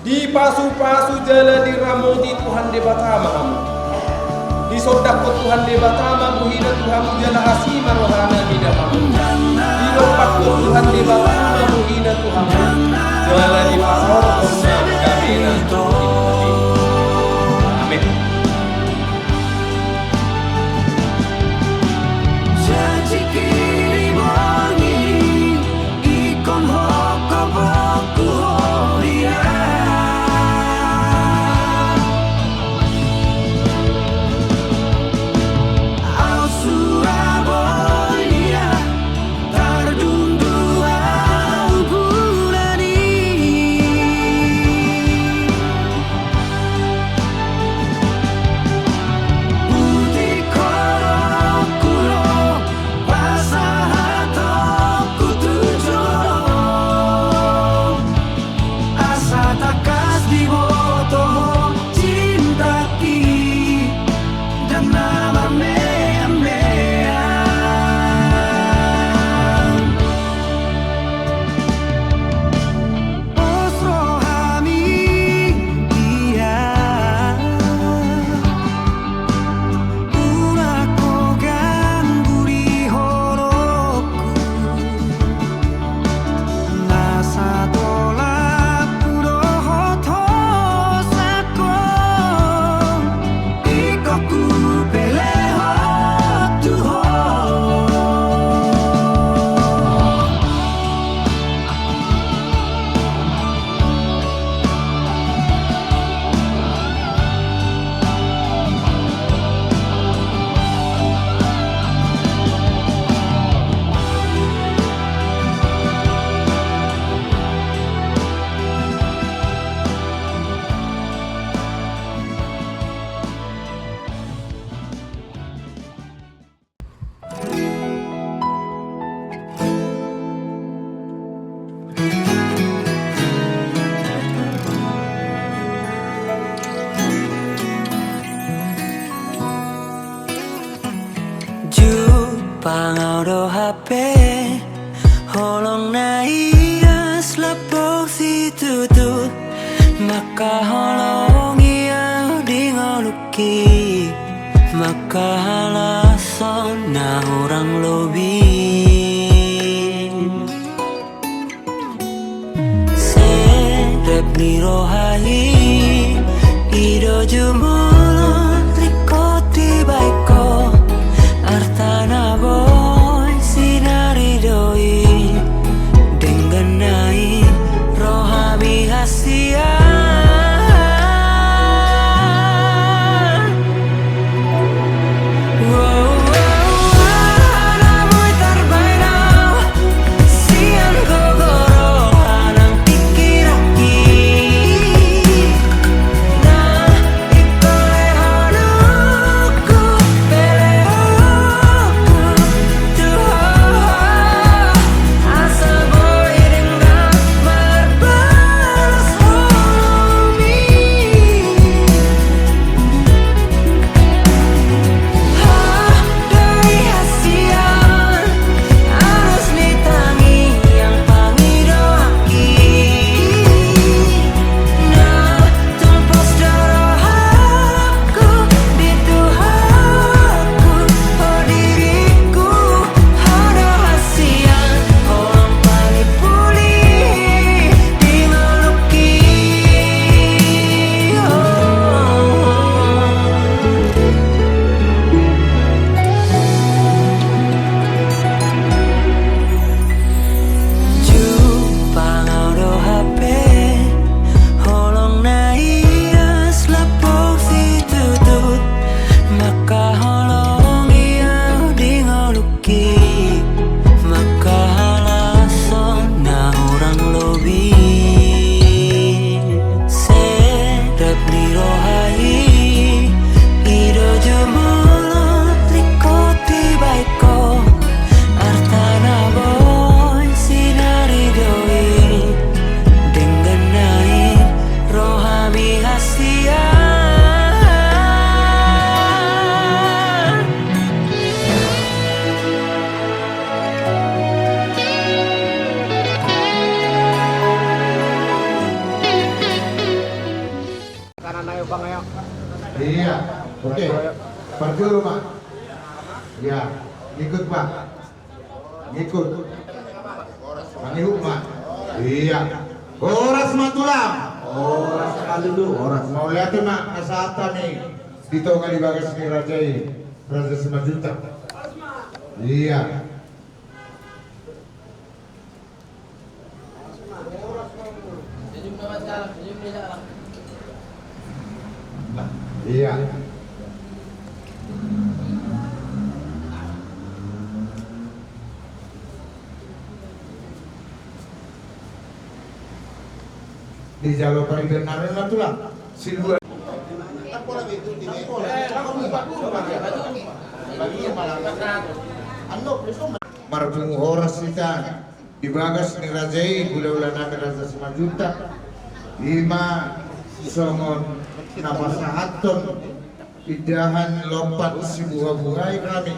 Di pasu-pasu jala diramoti Tuhan de batama amu. Di sodako Tuhan de batama muhina Tuhan jala asima rohana midamamu. Di lopakko Tuhan de batama muhina Tuhan jala di pasor kona kamena. Amin. Pangaudo HP holong na iyas lapok si tutut maka holong iya di ngoluki maka halason na orang lobi serep ni rohai ido jumulon rikoti baiko Artana boy sinari doi Dengganai rohami hasia Wow, wow, wow, Iya, oke. Perjulu mak. Ya, ikut mak. Ikut. Manihuk mak. Iya. Horas matulam. Horas sekali dulu. Horas. Mau lihat mak asata nih. Dito nga di bagas ni Rajai. Raja Simajuta. Iya. Iya. Di jalur peribernaren lah tuh lah. Silua. Marpungu horas kita di bagas ni Rajai gula-gula namin Raja Simajuta. Lima songon napasahaton idahan lompat si buha-buhay kami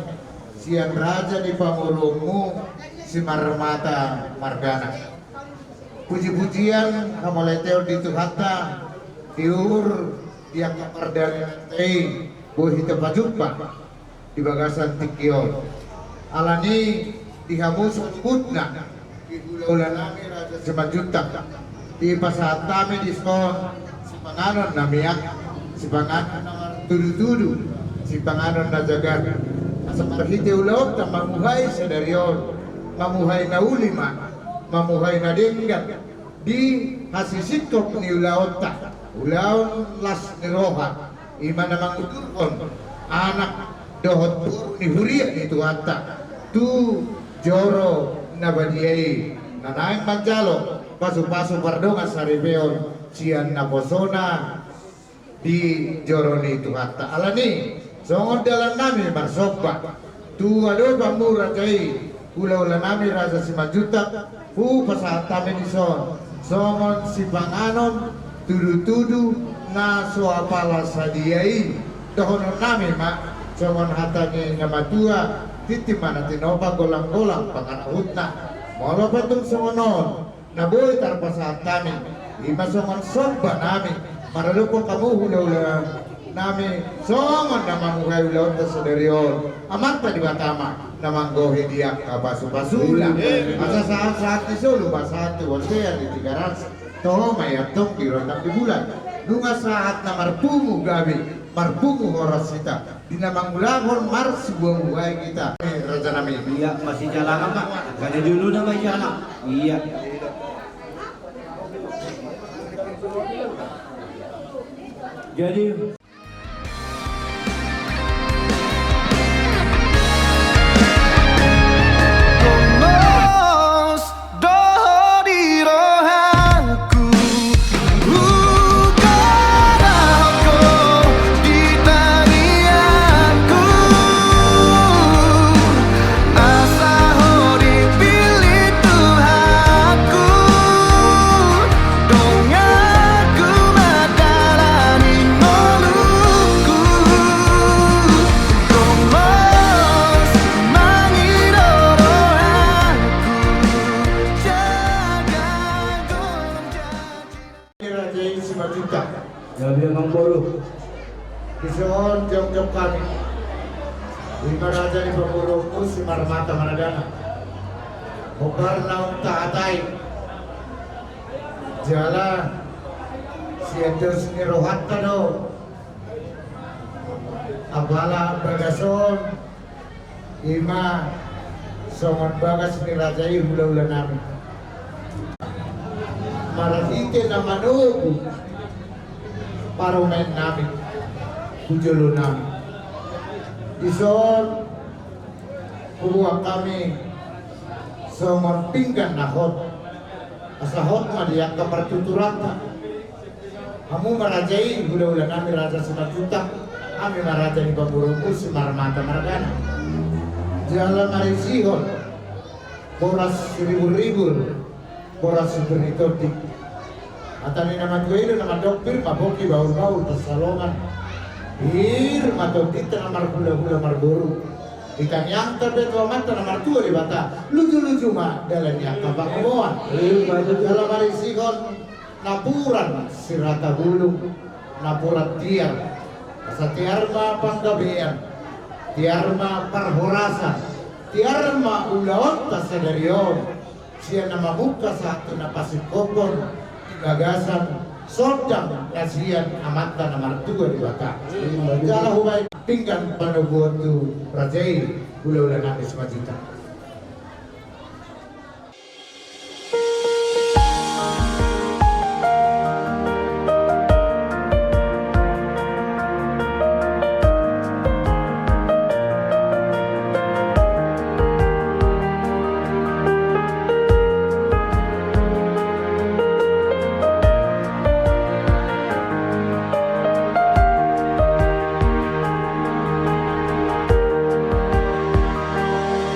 siang raja di pamulungmu si Marmata Margana. Puji-pujian kamoleteo di Tuhata diur yang keperdanan bohi tempat jumpa di bagasan Tikion alani dihamus putna di gula nami Raja Simajuta di pasahat kami diskon si panganon namiak si panganon tudu-tudu si panganon na jagat asa marhite ulaw na mamuhay sa daryon mamuhay na ulima mamuhay na dinggat di hasisikop ni ulaw ta ulaw las ni roha ima namang uturkon anak dohot ni huriya ni tuwata tu joro na badiyay nanayang manjalo pasu-pasu pardonga sa ribeon siyan na posona di joroni tuhata alani songon dalam nami marsokba tu ado pamura jai ula-ula nami Raja Simajuta hu pasahat kami di songon si panganon tudu-tudu na soapala sadiyai dohonon nami mak songon hatanya ngamatua titimana tinoba golang-golang panganahutna molo patung songonon naboy tarpasahat kami lima songon somba nami maralupo kamu hula-hula nami songon namang muhay hula-hula sa daryon amanta di batama namang gohe diak kabasu-basula asa saat-saat di solo basatu wasaya di 300 toho mayatong di rondang di bulan lunga saat na marpungu gabi marpungu horas kita di namang mulahon mar sebuah muhay kita Raja nami iya masih jalan apa gak dulu nama jalan iya jadi Gabi Mang Boru Kison jom-jom kami lima raja di pemurungku si Marmata Margana Bukar naung taatai jala si Enders ni rohat kado abala bagason lima songon bagas ni rajai hula-hula nami marahite na manuku paromen namin kujulo namin ison kubuang kami songon pinggan na hot asa hot maliyak ka partuturata hamu marajai hula-hula namin Raja Simajuta kami maraja ni Pamurungku si Marmata Margana jala marisihon boras ribu-ribu boras superitotik atani nama gue nama dokter maboki bau-bau tersalongan bir matau kita namar hula-hula marboru ikan yang terbetua mata namar tua di bata lucu-lucu mah dalam yang kabak ngoan dalam hari sikon napuran sirata bulung napuran tiar Sa tiarma panggabian, tiarma parhorasan, tiarma ulaot pasadarion, siya na mabuka sa ato na pasikopon, gagasan, sodang nasiyan amata na martuga di bata. Kala humay pinggan panubuan tu rajay, ulaw lang natin sa majita.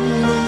Mu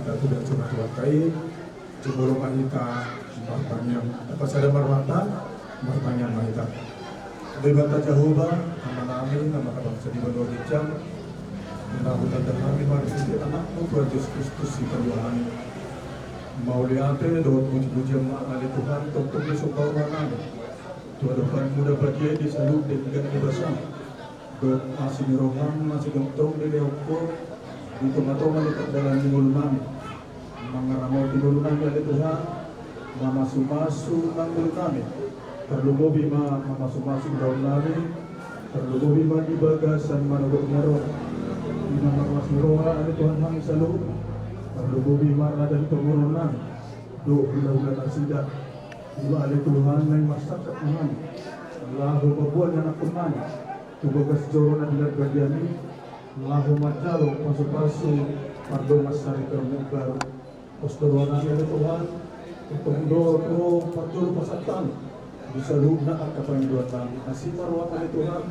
kita sudah curhat-curhatai jumlah mahita martanya apa sada marwatan martanya mahita debata Jehovah nama namin nama kabangsa di Bandung Hijau menabutan dan kami marsiti anakmu Tuhan Yesus Kristus si Tuhan mau lihatnya doa puji-puji mengalami Tuhan untuk besok bawah namin Tuhan depan muda bagian di salub dan ikan di basah doa masih miroham masih gentong di leokor di tengah-tengah di dalam minggu namin mengaramau timur namin oleh Tuhan mamasumasu nanggul namin perlu bima mamasumasu daun namin perlu bima di bagasan manurut nyaron bima mamasumasu roha oleh Tuhan kami selalu perlu bima ada di turunan doa bulan asidah bima oleh Tuhan yang masyarakat kami Allahu babuan anak teman tugas jorona di berdiami Allahu macalo pasu-pasu pardon masari termubar Posturwana ya Tuhan untuk doa pardon pasatan bisa luna akan penghidupan nasi marwah oleh Tuhan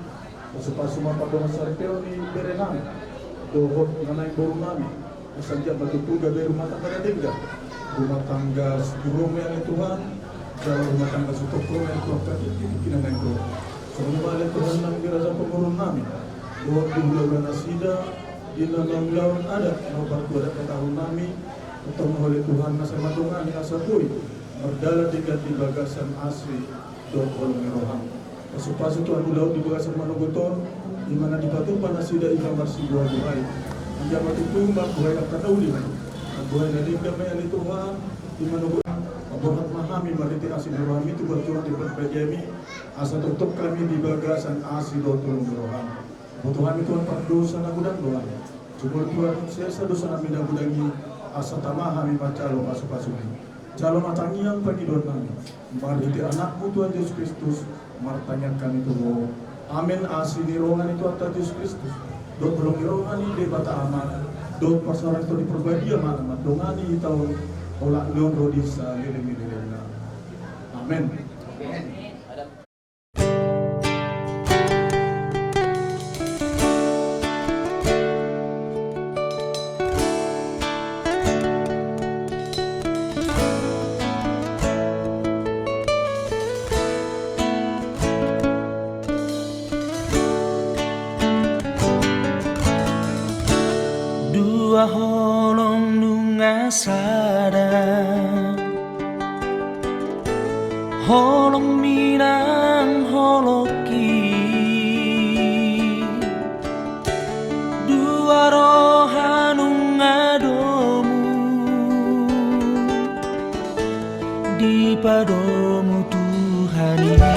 pasu-pasu pardon masari peoni berenang doa mengenai borunami saja batu-tuga dari rumah tangga dengga rumah tangga sebelum ya Tuhan jalan rumah tangga sutokro yang Tuhan kini doa semua oleh Tuhan nang dirasa pengurun nami doa di bulan asida di dalam lawan ada nobar ada tahun nami untuk oleh Tuhan nasa madungan di asapui berdala di bagasan asri doa kolong rohang pasu-pasu Tuhan ulau di bagasan manogoton di mana di patupan asida ikan marsi buah buhay dia mati tumbang buhay akan ulihan buhay na damay ali Tuhan di manogoton Bapak memahami mariti asin rohami itu berturut di berbagi asa tutup kami di bagasan asli doang rohami. Tuhan Tuhan perdosa na gudang doang. Cuma Tuhan saya dosa na mina gudangi asa tamahami macalo pasu-pasu ini. Calo matangiang pangidon kami. Mariti anakmu Tuhan Yesus Kristus martanya kami tuh. Amin asli rohani itu atas Yesus Kristus. Dot belum rohani de bata aman. Dot pasaran itu di perbagi aman. Dongani tahun olah leon rodisa lele-lele. Amin. Dua holong nunga sada holong minang holoki dua rohanung adomu di padomu Tuhan ini.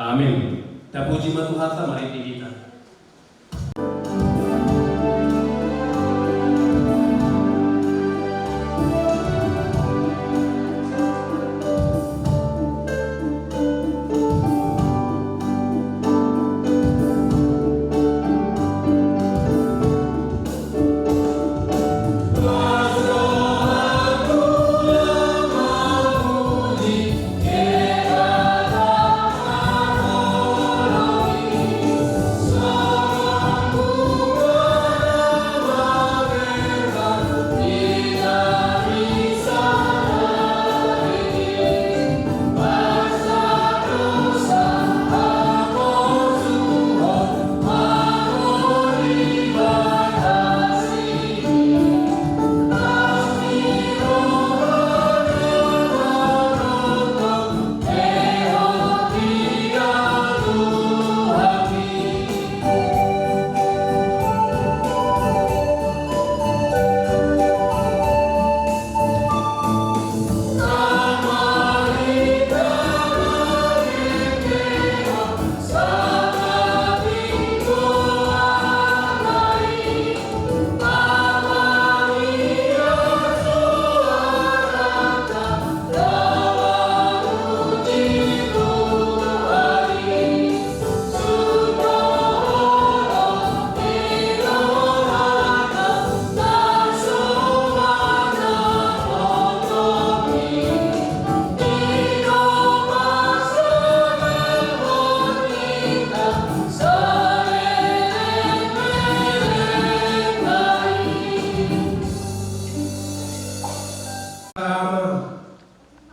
Amin. Tapuji matuhata mari kita.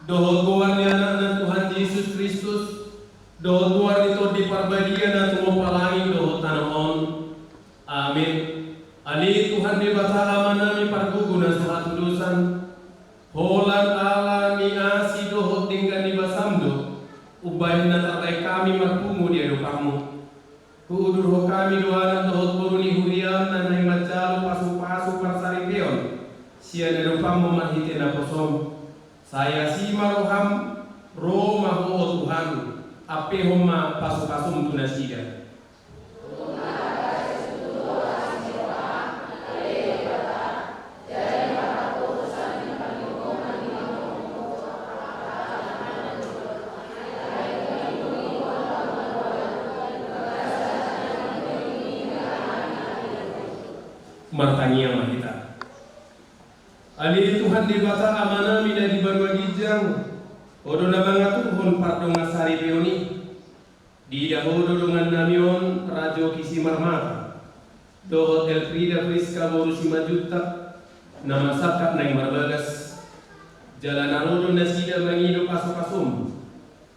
Dohol guar ni anak dan Tuhan Yesus Kristus, dohol guar itu di perbadian dan tumo palangi dohol tanahon. Amin. Ali Tuhan di batala manami parguguna suatu dosan. Holan ala ni asi dohol tinggal di basamdo. Ubay na taray kami marpungo di ado kamu. Kuudur ho kami doanan dohol puruni huriam na nay macalo pasu-pasu parsaripeon. Siya na ado kamu mahite na posom. Saya si maroham Roma ho Tuhan ape homa pasu-pasum tunasida. Martanya mahita. Ali Tuhan di bata amana mina di barwagijang. Odo na mga tuhon pardo nga sari peoni. Di dahodo dengan namion rajo kisi marmata. Dohot Elfrida Friska boru si majuta. Nama sakap na marbagas. Jalan narodo nasida mangido paso-pasum.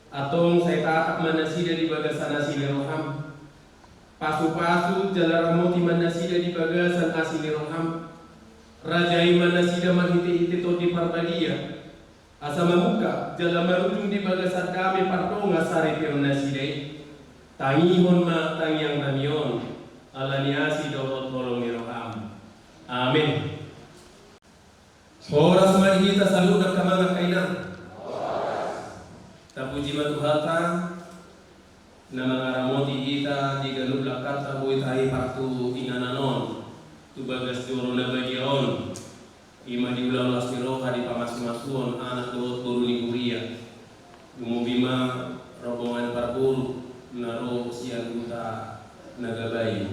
Atong saya takap manasida di bagasan asili roham. Pasu-pasu jalan ramoti manasida di bagasan asili roham. Raja iman nasida mahiti-hiti to di parbadia. Asa mamuka jalan marujung di bagasan dami partonga sari pion nasida. Tangihon ma tangyang namion. Alaniasi dohot tolong ni roham. Amin. Oras marihita saludak ka mga kainan. Tapuji matuhata na mga ramoti kita di ganublak kata buit ay partu ingananon. Tubagas duro na bagyaon. Ima di ulang lasmiroha di pamas-masuon anak dohot buru ni kuria. Gumubima rombongan parburu naro siang kuta nagabay.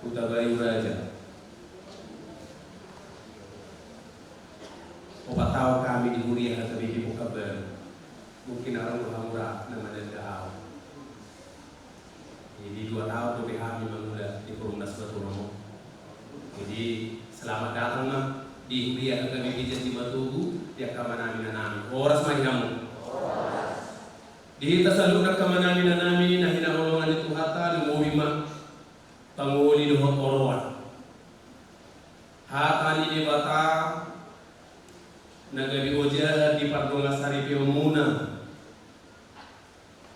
Kuta bayu raja. Opataw kami di kuria at sabi di kabar. Mungkin orang murah-murah nama dan dahau. Jadi 2 tahun lebih kami mengudah di Perumnas Batu Romo. Jadi selamat datang nam di Huria kami bijak di Batubu tiap kamanami nanami. Oras mahinamu. Dihita saludak kamanami nanami na hinahulungan itu hata lumubima panguli dohot oroan. Hata ni bata nagabi oja di pardonga sari peumuna.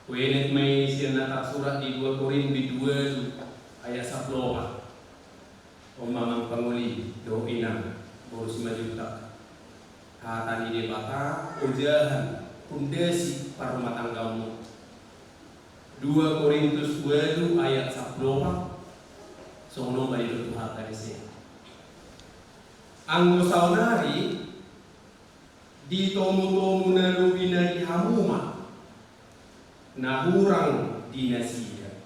Wenet may siya natak surat di 2 Korinti 2 ayat 10. O mamang panguli do inang boros majuta. Hata ni bata ujahan pundesi rumah tanggamu. 2 Korintus 2 ayat 10 sono bari do Tuhan kanise. Anggo saunari di tomu-tomu na lubina di hamuma na hurang dinasida.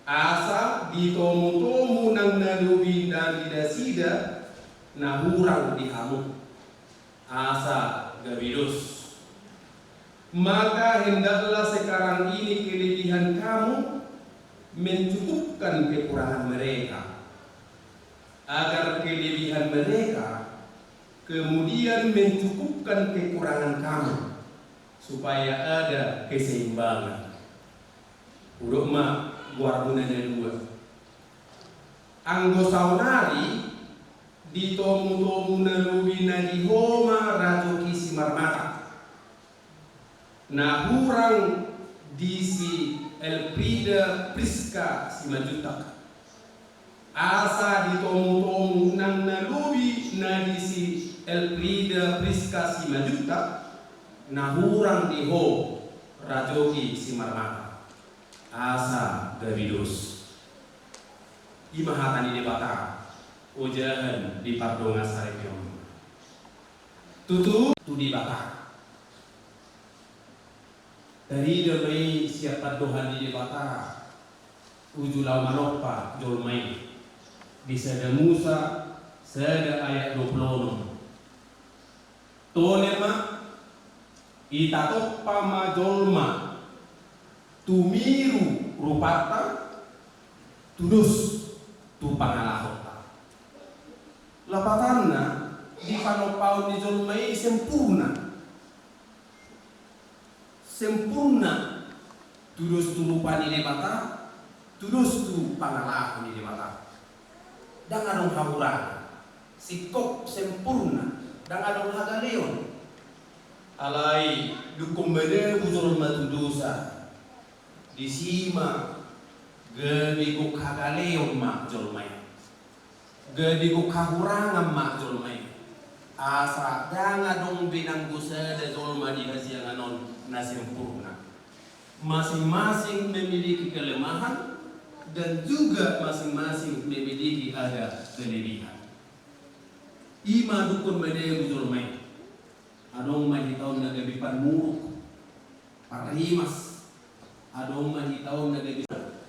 Asa di tomu-tomu nang nalubi dan dinasida na hurang di hamu. Asa gabidos. Maka hendaklah sekarang ini kelebihan kamu mencukupkan kekurangan mereka, agar kelebihan mereka kemudian mencukupkan kekurangan kamu, supaya ada keseimbangan. Uruk ma guarduna dari 2. Anggo saunari di tomu-tomu nalubina di homa rajoki simarmata. Nah hurang di si Elfrida Priska Simajutak. Asa di tomu-tomu nang nalubi na di si Elfrida Priska Simajutak. Nah hurang di ho rajoki simarmata. Asa gabidos. Imahatan ini bata. Ujahan di pardonga sarepion. Tutu tu di bata. Dari damai siapa Tuhan di bata ujulau manopa jolmai di sada Musa sada ayat 26 tonema itatoppa ma jolma tumiru rupata tudus tu pangalahota lapatanna di panopau di jolmai sempurna tudus tu lupa di bata tudus tu pangalah di bata dan adong haburan sikop sempurna dan adong hagaleon alai dukum bede bujur matu dosa disima gedikuk hagaleon mak jolmai gedikuk haburangan mak jolmai asa dan adong binang gusa de jolma di hasianganon na sempurna. Masing-masing memiliki kelemahan dan juga masing-masing memiliki ada kelebihan. Ima dukun mede bujurmai. Adong mahitaw na gabipan muruk. Parahimas. Adong mahitaw na gabipan.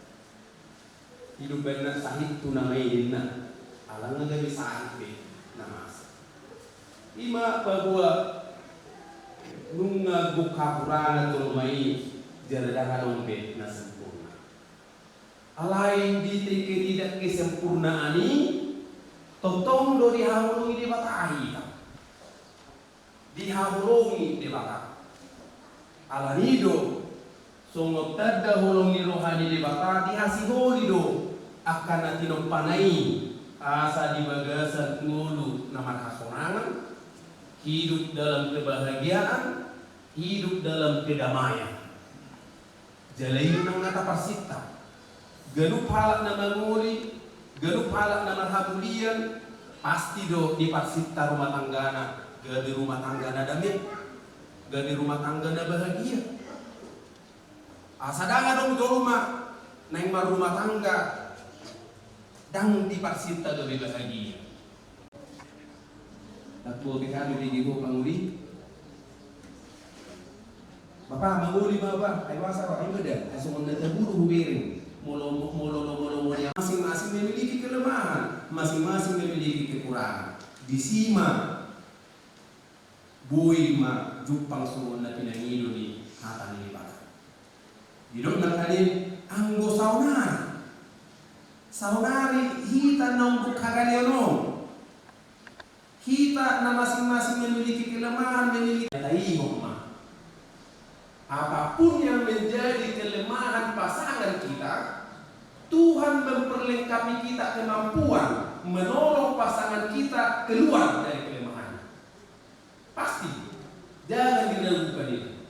Hidup benar sahih tu namai dinna. Alang na gabi sahih be namas. Ima bahwa nunga bukapurangan tulmai jaradaka dompet na sempurna. Alai di teke tidak kesempurnaan ini totong do dihahulungi di batahi dihahulungi di bata alanido songot tadda hulungi rohani di bata dihasiholi do akan natinong panai asa di bagasan ngulu naman hasorangan hidup dalam kebahagiaan, hidup dalam kedamaian. Jalayin ng nataparsita. Ganup halak na manguli, ganup halak na marhabulian, pasti do di parsita rumah tanggana, gadi rumah tangga na damit, gadi rumah tangga na bahagia. Asadanga dong do rumah, nang rumah tangga, dang di parsita do bahagia. Takbo kami di gigo panguli. Bapak manguli bapak, ay wasa ay beda, ay sumun na taburu hubirin. Molo masing-masing memiliki kelemahan, masing-masing memiliki kekurangan. Disima boy ma jupang sumun na pinangido di hatan ini bata. Didok na kalin anggo saunari. Saunari hita nong bukhagaliono. Kita na masing-masing memiliki kelemahan, memiliki taihok ma. Apapun yang menjadi kelemahan pasangan kita, Tuhan memperlengkapi kita kemampuan menolong pasangan kita keluar dari kelemahan. Pasti, jangan diragukan itu.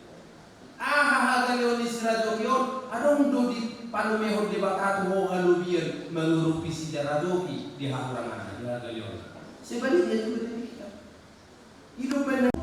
Hagalion isradokyon, adong do di panumehod di bakatu ho halubian mengurupi si jaradoki di hakurangan di hagalion. Sebaliknya juga demikian. Hidup benar.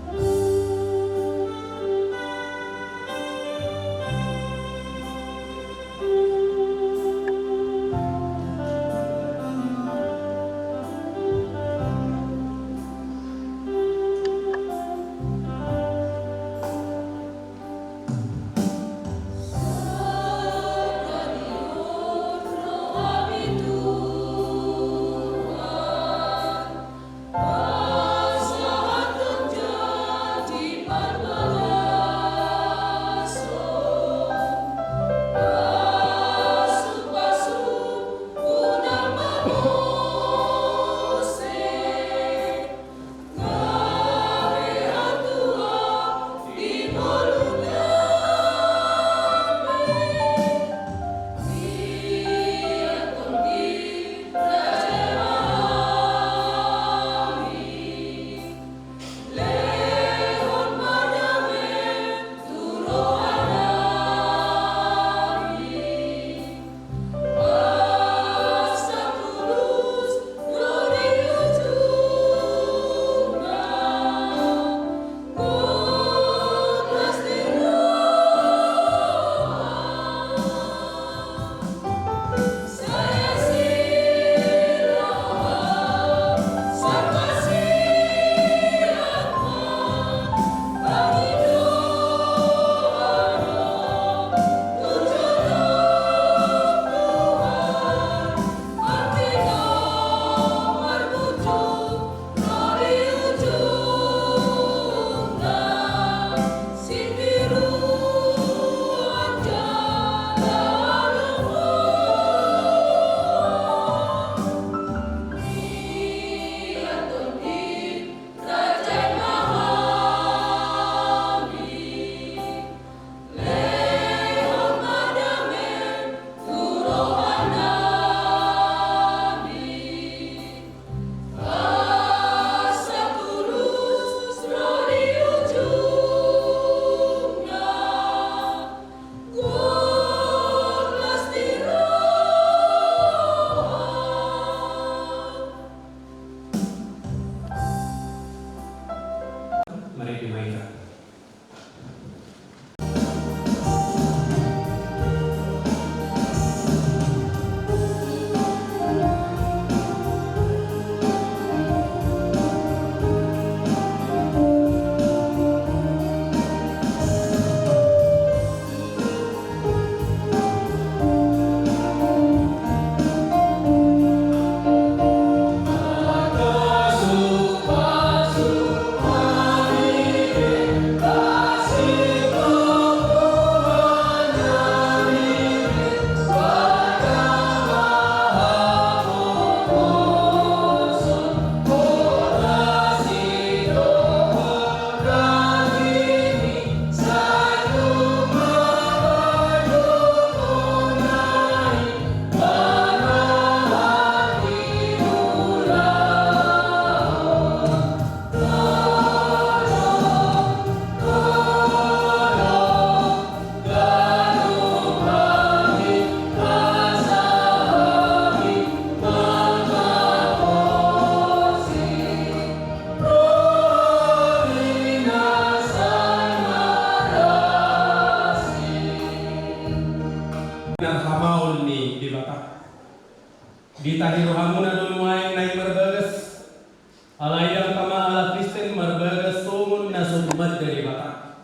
umat dari bata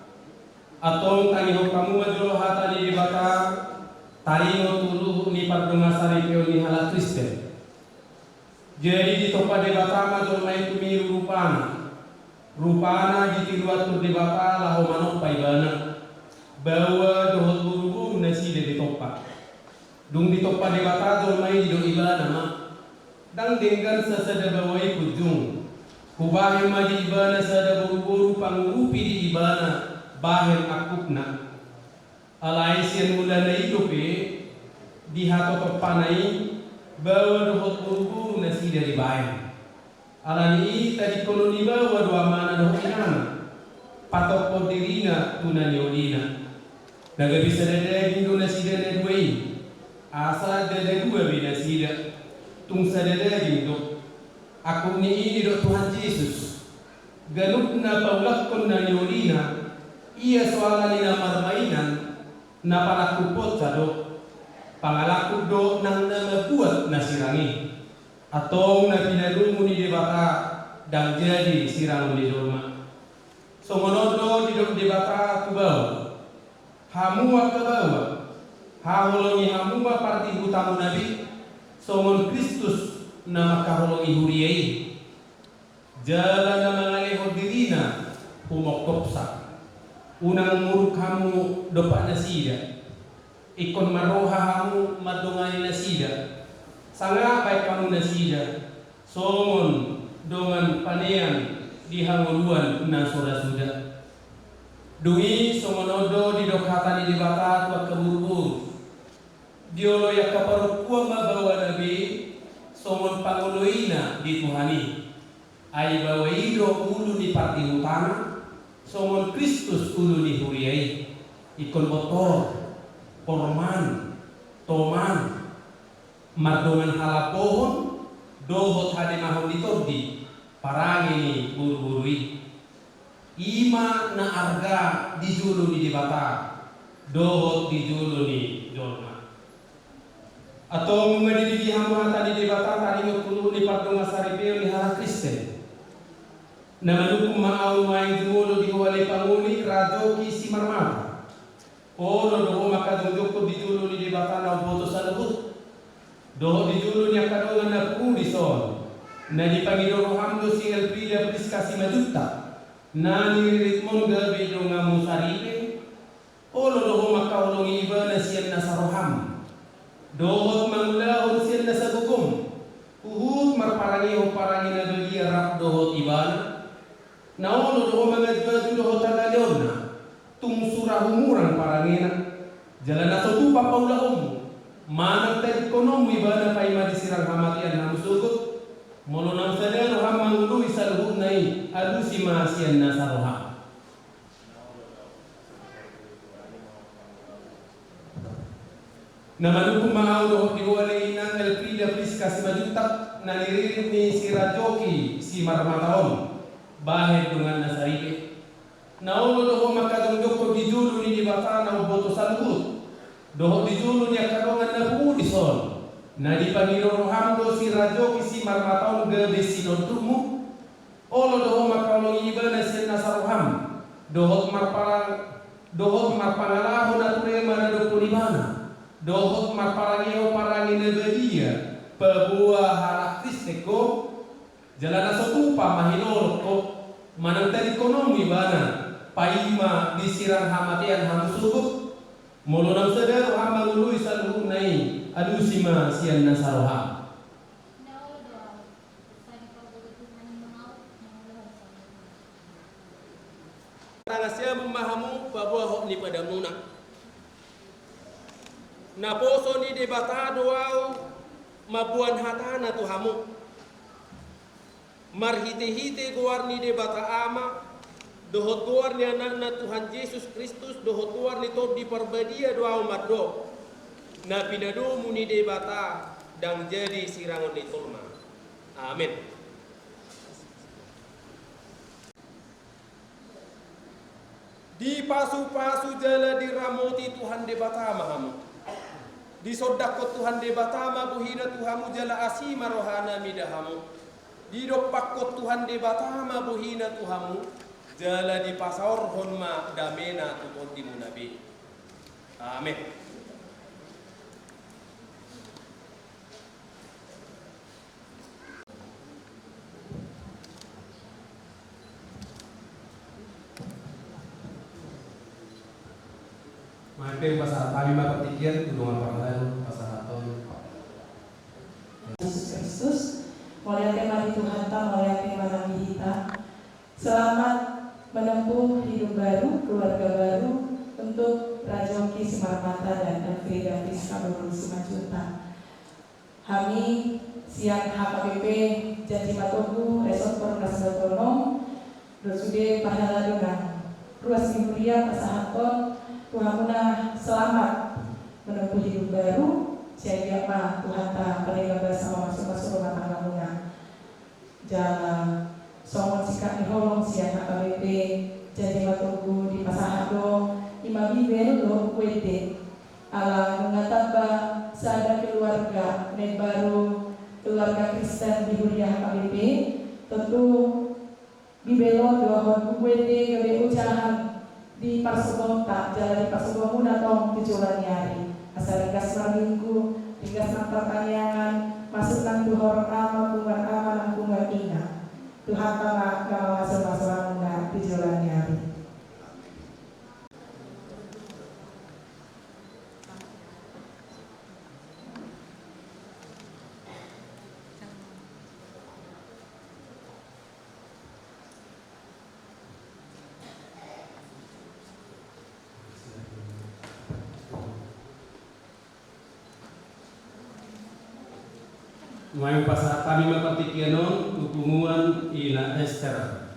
atong tangiho kamu majolo hata di bata taringo tulu ni pardonga sari peo ni hala Kristen. Jadi di topa de bata majolo mai tumiru rupana di tiluat tur de bata laho manok paibana bawa dohot buru-buru nasi de topa dung di topa de bata jol mai di do ibana ma dang dengan sasada bawai kujung kubahe ma di ibana sada buru-buru pangurupi di ibana bahen akukna alai sian mula na hidupe di hato topanai bawa dohot buru-buru nasi dari bahen alani tadi koloni bawa dua mana dohot inana patok podirina tunani odina naga bisa dada hindo nasi dada duai asal dada dua bina sida tung sadada hindo aku ni ini do Tuhan Yesus galup na paulakon na odina iya soalan na marmainan na palakupot sa do pangalaku do nang namabuat na sirangi atong na pinadumo ni debata dang jadi sirang ni dorma so monodo di debata kubaw hamua kabawa hahulongi hamua parti hutamu nabi somon Kristus na makahulongi huriyai jalan na mangaleho dirina humokopsa unang muruk kamu dopa nasida ikon maroha kamu madongani nasida sanga baik kamu nasida somon dongan panean di hanguluan na suda dui somonodo di dokata di bata tua keburu diolo ya kaparukua mabawa nabi somon pangoloina di Tuhani ai bawa ido ulu di parti utama somon Kristus ulu ni huriyai ikon motor porman toman mardongan halapohon dohot hade mahon ditodi parangi ni buru-burui ima na arga dijulu ni dibata dohot dijulu ni jolma atau mengadili hamba tadi dibata tadi ngukulu ni pardonga saripeo ni hala Kristen na manukum maaw maing dumulo di huwalay panguni radyo kisi marmar o doho makadungdok ko dijulu ni dibata na boto sa lubot doho dijulu niya kadungan na pulison na di Panginoon hamdo singal pila priskasi majuta na niritmon gabi do nga mo sarili o doho makahulong iba na siyan na sa roham doho mangulahon siyan na sa gugom uhut marparangi o parangi na bagi arap doho ibana naulo doho mga jaju doho tagalyon na tungsura humurang parangina jalan na sotupa paulahom manang tayo ekonomi ba na paima di sirang hamatian na musugot molo nang sadero hamang luwi sa luhut na adu si mahasian na sa roham na manukong mga ulo iwalay ng Elfrida Prisca si majutak na niririt ni si Rajoki si Marmatahon bahid dungan na sarili naulo doho makadungdok ko dijulu ni dibata na uboto sa luhut doho dijulu niya kadongan na pulison na di Panginoon hamdo si Rajoki si Marmatahon gabi sinontumu olo doho makalong iba na siya na sa roham dohot marpangalahon na turema na dokunibana dohot marparangio parangi nebedia pebuah halak kristeko jalan na sotupa mahinor ko manang tadi ekonomi bana paima disirang hamatian hamusubuk mulu nang sadaro hama ngului saluhuk nai adu sima sian nasaroha Rangasya memahamu bahwa hok ni pada muna na poso ni debata doau mabuan hatana tu hamu marhite-hite guar ni debata ama dohot guar ni anak na Tuhan Yesus Kristus dohot guar ni top di perbadia doau mardo na pinado muni debata dang jadi sirangon ni tulma amin. Di pasu-pasu jala diramoti Tuhan debata mahamu di sodakot Tuhan debatama buhina Tuhamu jala asima rohana midahamu di dopakot Tuhan debatama buhina Tuhamu jala di pasar honma damena tutut di munabi. Amin. Mampir pasal kami mapatikian tudungan parlan pasal aton Yesus Kristus, muliakan mari Tuhan ta, muliakan Nabi kita. Selamat menempuh hidup baru, keluarga baru untuk Rajoki Simarmata dan Elfri Davis Kabur Simajuta. Kami siang HKBP Janji Matogu Resort Pernas Batono Dosude Pahala Dunang Ruas Iburia Pasahaton Tuhamuna selamat menempuh hidup baru. Saya mah Tuhan tak perlu bersama masuk-masuk rumah tangga muna. Jangan somon sikap di holong siang HKBP Janji Matogu di Pasahado Imam Bibel kuete ala mengatapa sada keluarga baru keluarga Kristen di Huriah HKBP tentu Bibelo doa kuete gabe ucahan di Parsubong tak jalan di Parsubong muna tong tujuan nyari asal gas minggu hingga sampai pertanyaan masuk nang tuhor ama bunga ama nang bunga ina Tuhan tanga kalau masuk muna tujuan nyari. May pasal kami mapatikianon hubungan ina Esther.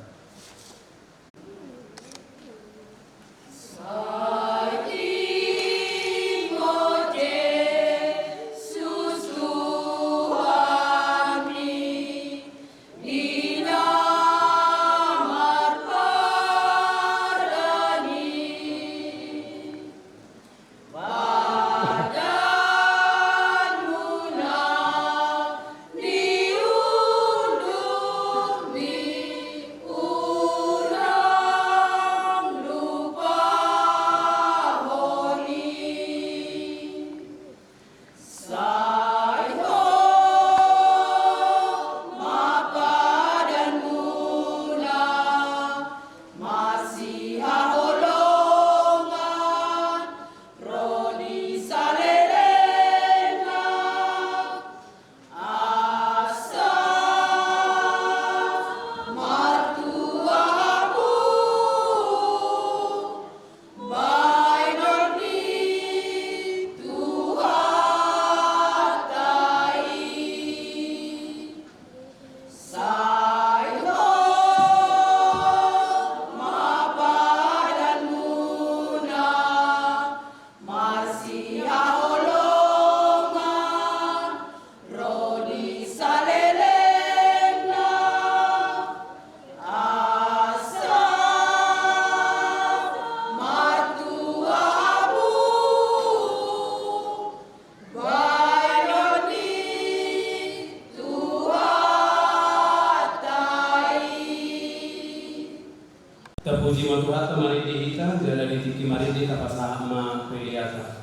Terpuji Tuhan mari kita jala ditiki mari kita pasama pilihan.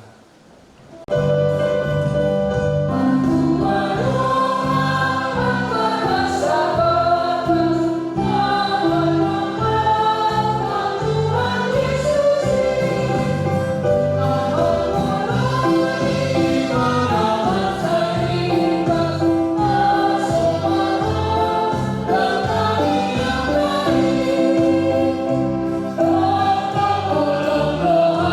Bye.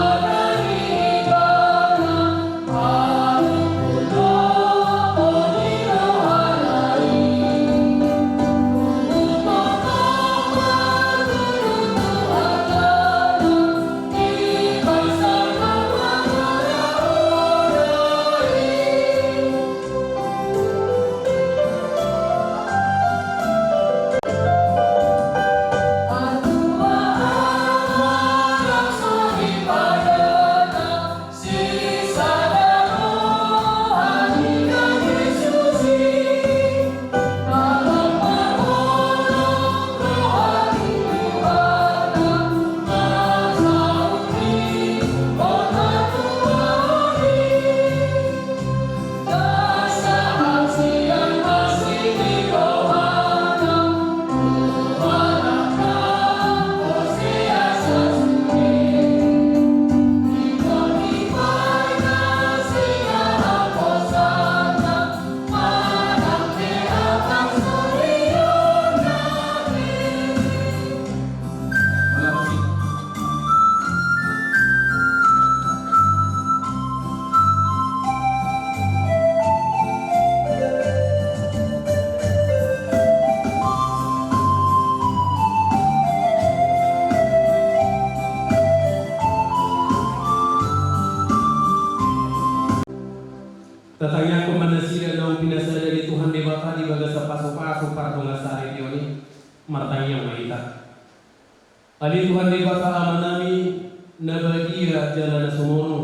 bata amanami nabagia jalan sumono.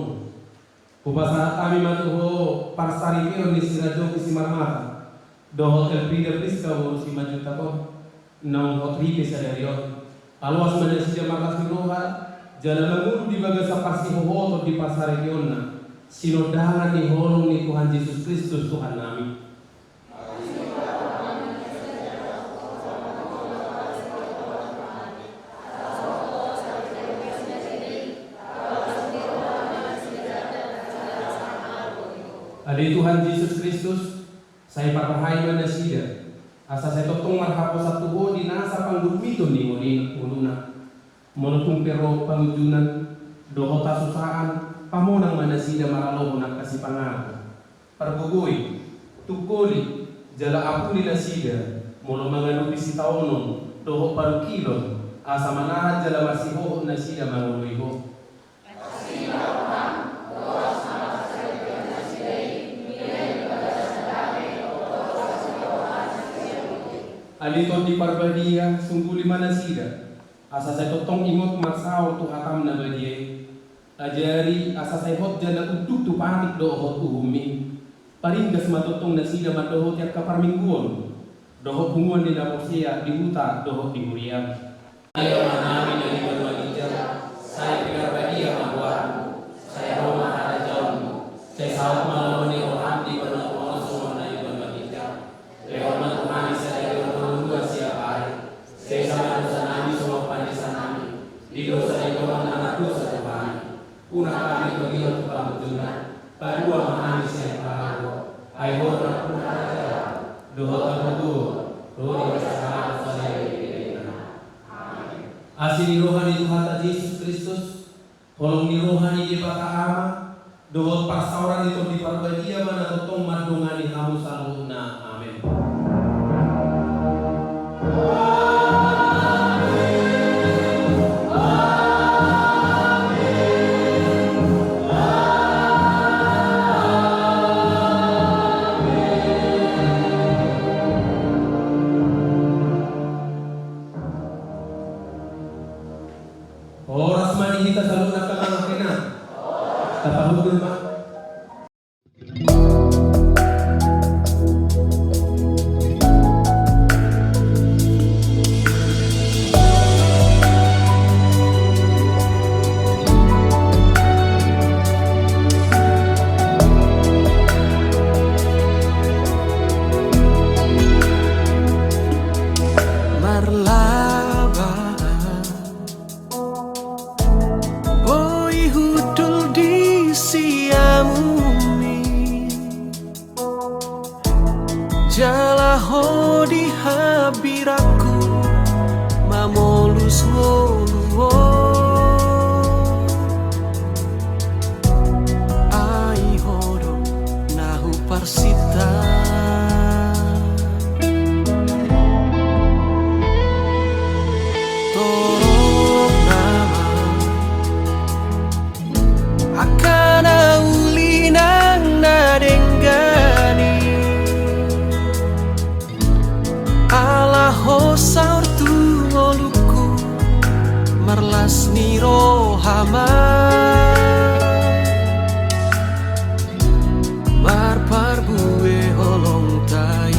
Kupasa kami matuho parsari kiro ni sirajo kisimarmata. Doho elpida priska boru si majuta ko. Nang hotripe sa darion. Alwas mana si jamakas miroha. Jalan mengur di bagasa pasti hohoto di parsari kionna. Sinodangan ni holong ni Tuhan Yesus Kristus Tuhan nami. Adi Tuhan Yesus Kristus, saya parahai manasida. Asa saya totong marhapo satu ho di nasa panggumito ni uluna. Monotong pero pangujunan, doho tasusaan, pamonang manasida maraloho nak kasih pangako. Pargugoy, tukoli, jala apu ni nasida, molo manganupi si taonon, doho parukilon, asa manahan jala masiho nasida manguluiho. Alito di parbadia sungguh lima nasida. Asa saya totong imot marsao tu hakam na badie. Ajari asa saya hot jana untuk tu panik dohot uhumi. Paringgas matotong nasida madohot yak kaparmingguon. Dohot humuan di naborsia di huta dohot di muriam. Ayo manami dari berwajib. Saya parbadia mabuan. Saya Roma ada jauh. Saya saut malam ni orang di berlaku semua na ibu berwajib. Lewat Tuhan saya sama dosa nami semua panjang nami di dosa itu anak dosa Tuhan. Kuna kami bagi Tuhan berjuna. Padua menangis yang baru. Ayo orang pun ada. Doa terbuku. Doa bersama saya. Asini rohani Tuhan Yesus Kristus. Tolong di rohani di bata ama. Doa pasauran itu di parbadia mana totong madungani hamu saluna. Amin. Kita selalu nak kenal kena. Tapahud rumah. Jalaho di habiraku mamolus ngoluwo ai hodo nahu parsita torok nama akana ulinang nadenggani Alaho saur tu ngoluku marlas niro hama marpar bue holong tai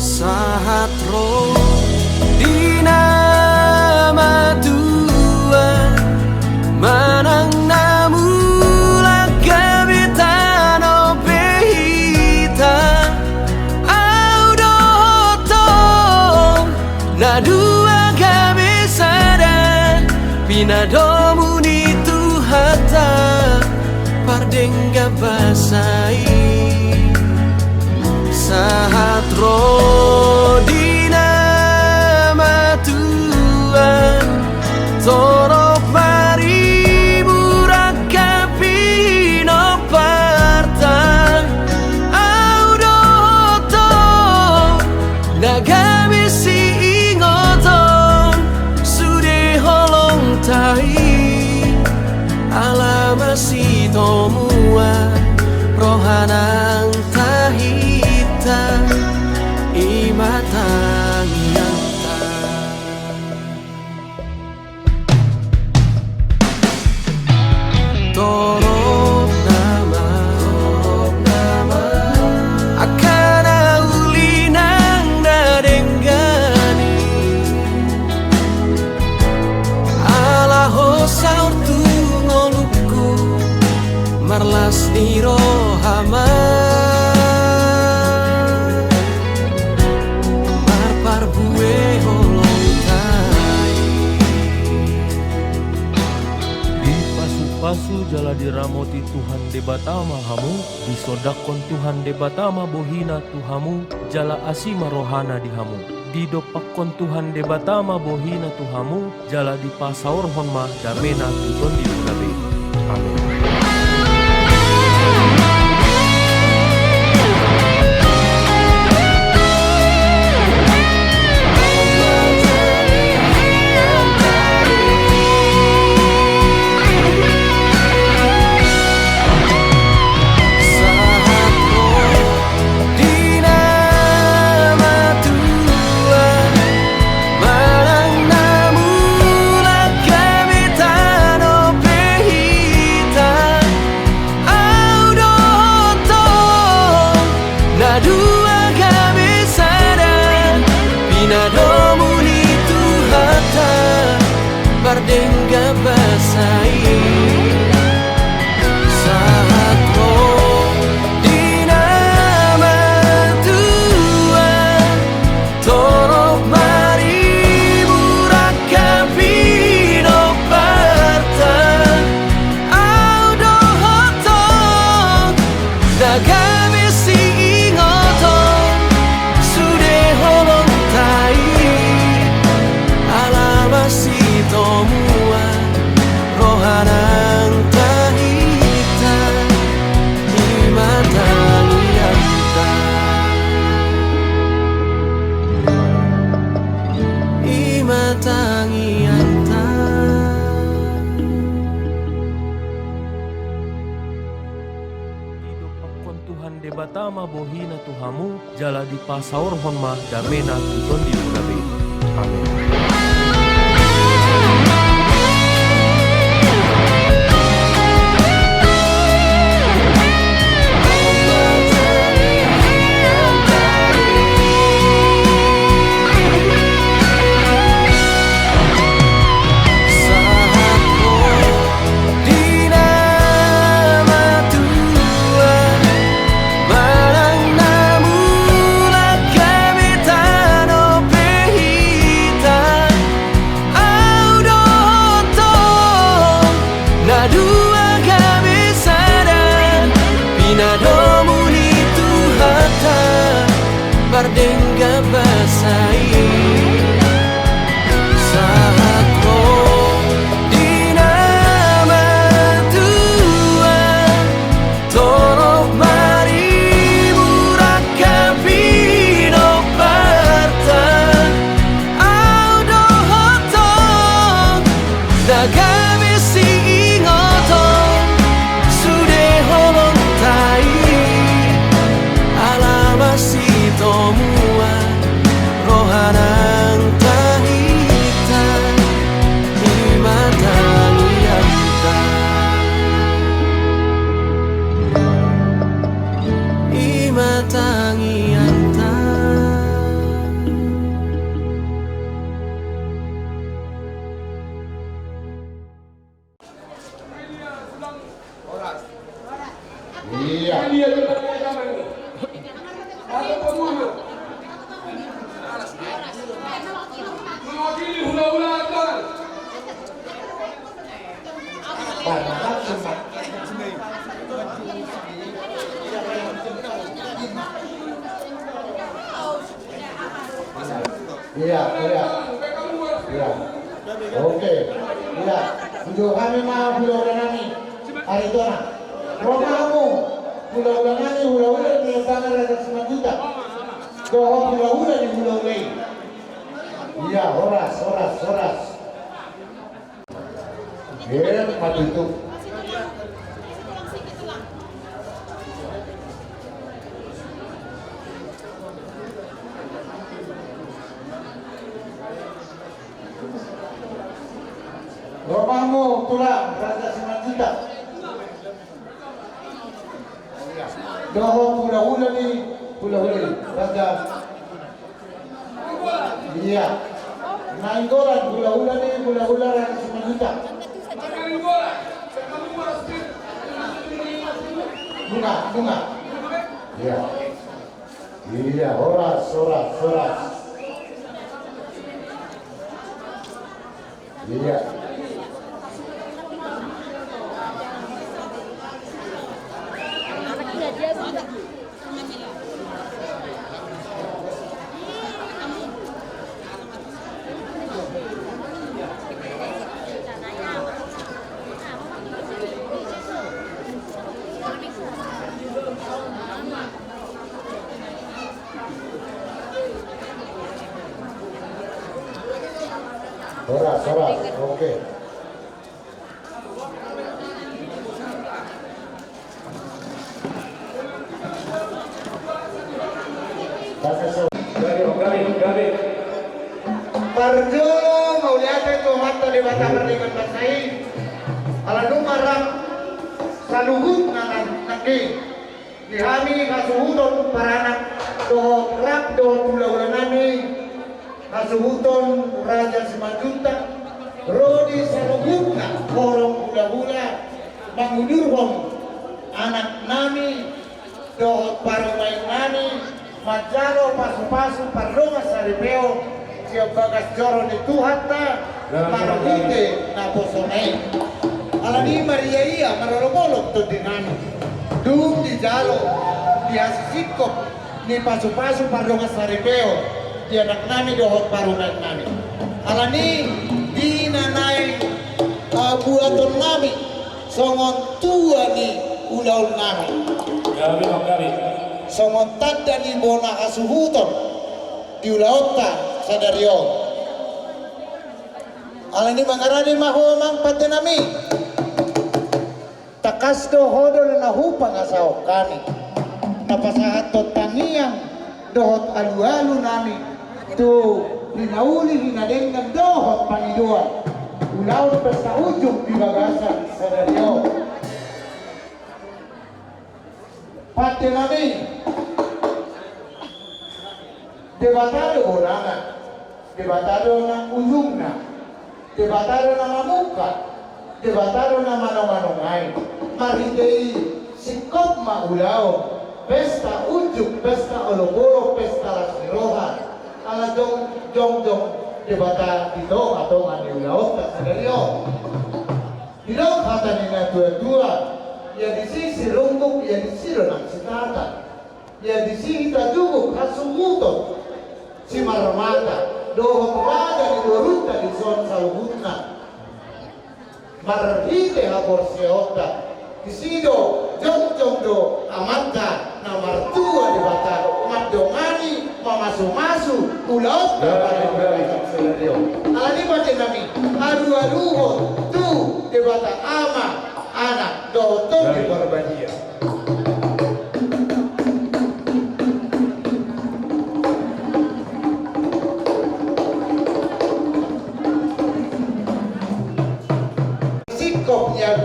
sahat ro dina matua manang namu dua gabe sadar pinadomu ni tuhata pardengga basai sahat rodina matuan torok mari murakapi no partan audoto nagami si alamasi tomua rohanang tahita imata ni rohama marpar bue holontai di pasu-pasu jala diramoti Tuhan debatama hamu, di sodakon Tuhan debatama bohina Tuhamu, jala asima rohana di hamu. Di dopakon Tuhan debatama bohina Tuhamu, jala di pasaur honma damena tuton di lugabe. Amin. Bardengga basai saat roh di nama Tuhan torok mari burakapi no partan audo hotong dagame si ingotong sude holong tai alamasi tomua rohanang tahita imatani anta imatangi anta Didopakon Tuhan debatama bohina Tuhamu, jala di pasaur honma damena tuton di lugabe. Amin. Bardengga basai saat roh di nama Tuhan torok mari burakapi no partan audo hotong dagame si ingotong sude holong tai alamasi tomua rohanang tahita imatani anta imatangi anta Iya. Mewakili hula-hula Tuhan. Iya. Oke. Iya. Tujuh kami mau pulau Ganani. Hari itu nak. Romamu pulau Ganani hula-hula di tanah rakyat 9 juta. Kau hula-hula di pulau lain. Iya, horas. Mati itu. Rumahmu tulang berharga 9 juta. Doho hula-hula nih, berharga. Iya. Nainggolan hula-hula nih, hula-hula harga 9 juta. bunga. Iya. Iya, horas. Iya. Horas. Oke. Parjo mau lihat itu mata di Batam dengan Basai. Ala numarang saluhut nanti dihami kasuhuton paranak do rap do tula nami kasuhuton Raja Simanjunta Rodi saluhutna korong bula mangudurhom anak nami do parumain nami majaro pasu-pasu pardonga saripeo siap bagas joro di Tuhan ta marahite na posonai alani Maria iya marolomolok to dinami dung di jalo di hasisikop ni pasu-pasu pardonga saripeo di anak nami dohot parumain nami alani di nanai buaton nami songon tua ni ulaun nami songon tanda ni bona kasuhuton di ulaota sadario alani mangarani mahu mang patenami takasdo hodo na hupang asao kami napasahat to tangiang dohot alu-alu nami tu linauli hinadenggan dohot paniduan ulaw pesta ujung di bagasan sadario patenami debatado orangan debatado na ujungna, debatado na mamuka, debatado na manong-manongay. Marhidei sikop maulaw, pesta ujung, pesta ologoro, pesta lasirohan. Ala dong debata dito atau maniulaw ta sadario. Ilaw kata nina dua-dua, ya di sisi lungguk, ya di sisi ng sitata, ya di sisi tadugok kasumutot si marmata. Dohot raga di dorunta di son saluhutna marhite habor seota disido jong do amanta na martua di bata madongani mamasu-masu ulaot na pada selario alani baca nami aru-aruho tu di bata ama anak dohotong di barbadia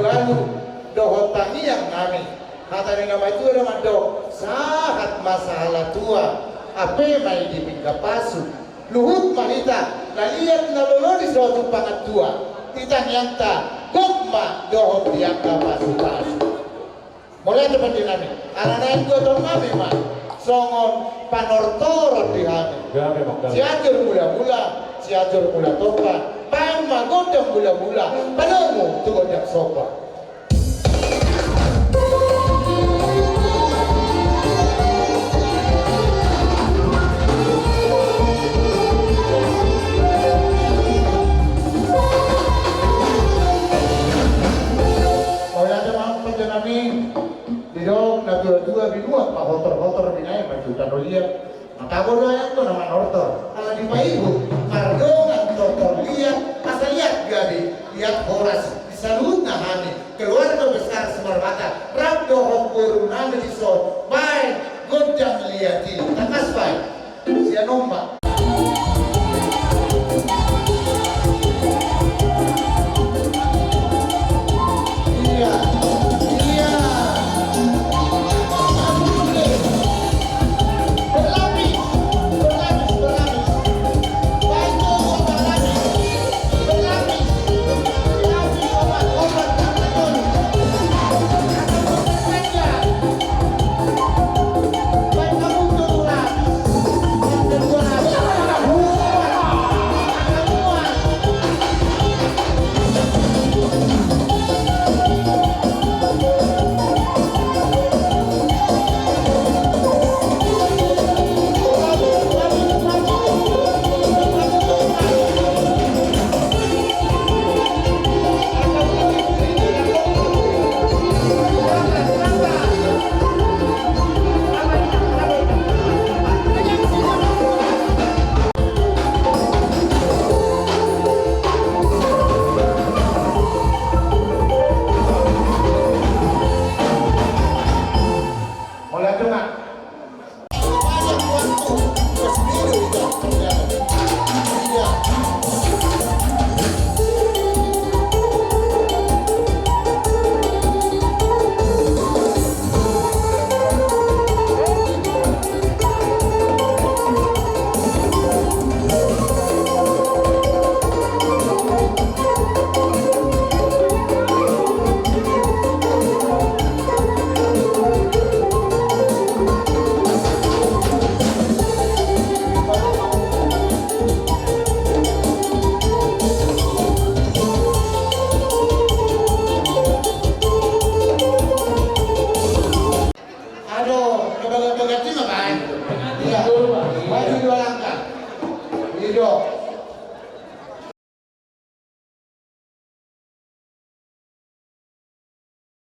lalu dohotani yang kami kata dengan nama itu nama do sahat masalah tua apa mai di pinggir pasu luhut manita laliat nalolo di suatu pangat tua kita nyanta gokma dohot diangka pasu mulai seperti nami anak-anak yang gotong kami mah songon panortoron di hami siatur mula-mula siatur mula topa pama godong mula-mula panomu tu godong sopa dua binua pak hotor binaya majutan lihat maka bodoh yang tuh nama hortor ala di paibu kardongan hortor lihat asal lihat gadi lihat horas disalut nahani keluarga besar Semarmata rabdo hokur nami disod baik godang liati takas baik sia nombak Ridho